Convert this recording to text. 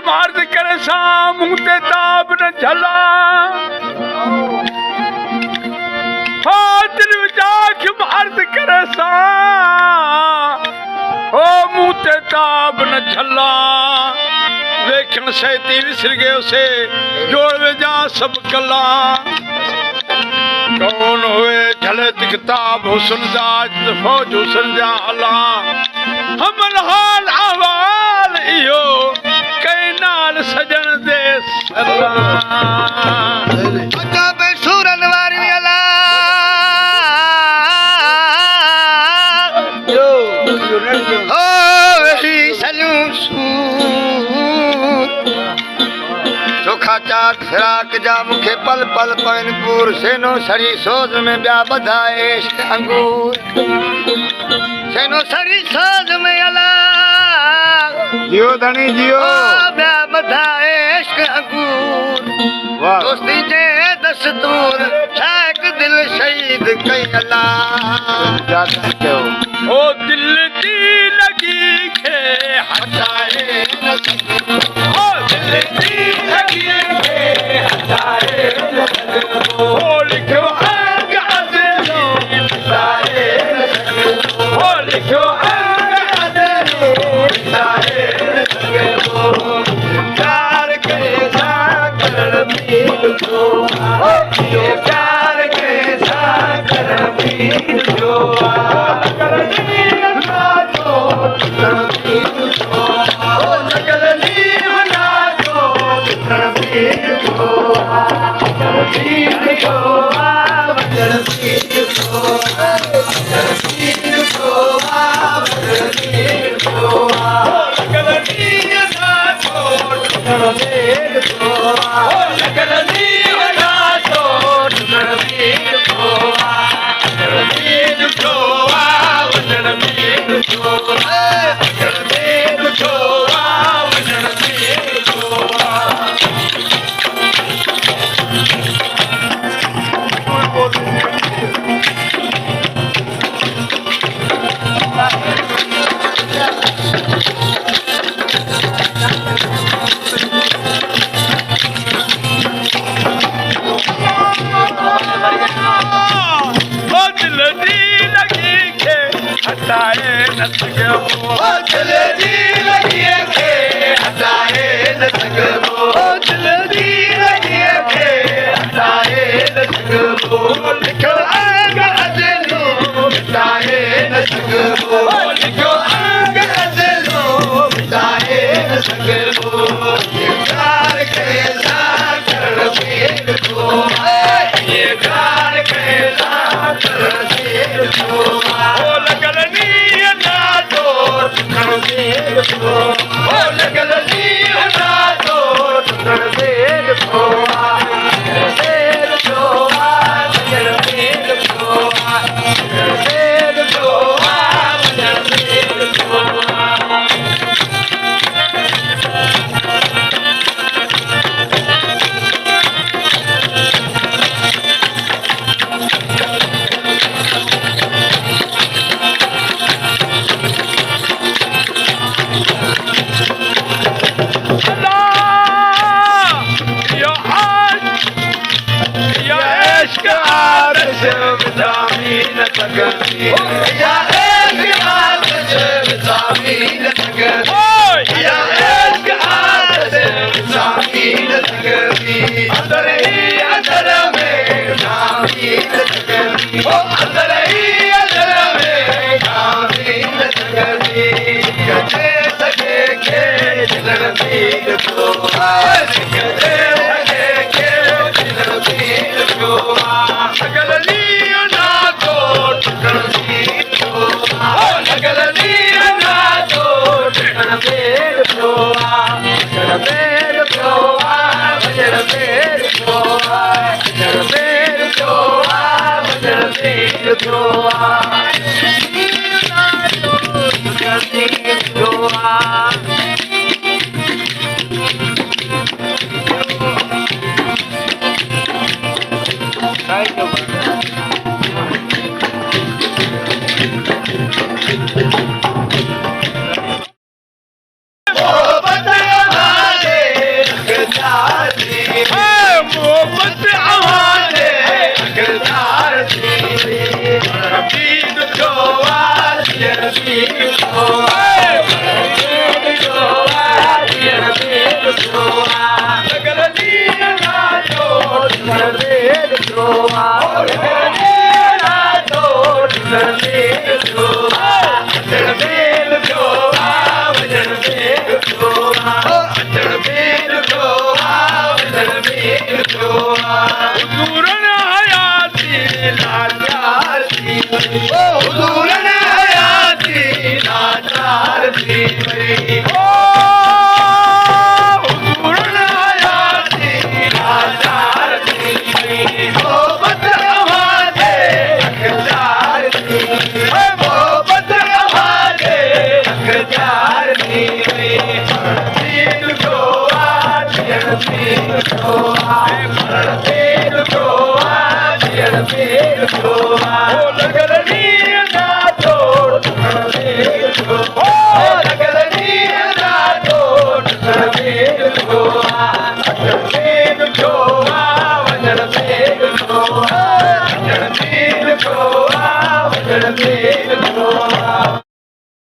मार्द करे सा मुंह ते ताब न झला दिल विचार मार्द करे सा ओ मुंह ते ताब न झला वेखण से तीर सिर गए उसे जोड़ वे जा सब कला कौन हुए झले किताब हुसन जा फौज हुसन जा हला हमल हाल अहवाल इहो कई नाल सजन दे अका पे सूरन वारी अला ओ वेही सलू चोखा चाट फिराक जा मुखे पल पल पैनपुर सेनो सड़ी सोज में ब्या बधाए अंगूर सेनो सड़ी सोज में अला जियो धनी जियो ब्या बधाए अंगूर वाह दोस्ती जे दस्तूर शायक दिल शहीद कई अला ओ दिल दी लगी के हटाए न सके ओ दिल दी लगी के हटाए न सके ओ लिखो आग अदलो हटाए न सके ओ लिखो आग अदलो हटाए न सके प्यार के साकर पीर जो ओ प्यार के साकर पीर जो Oh,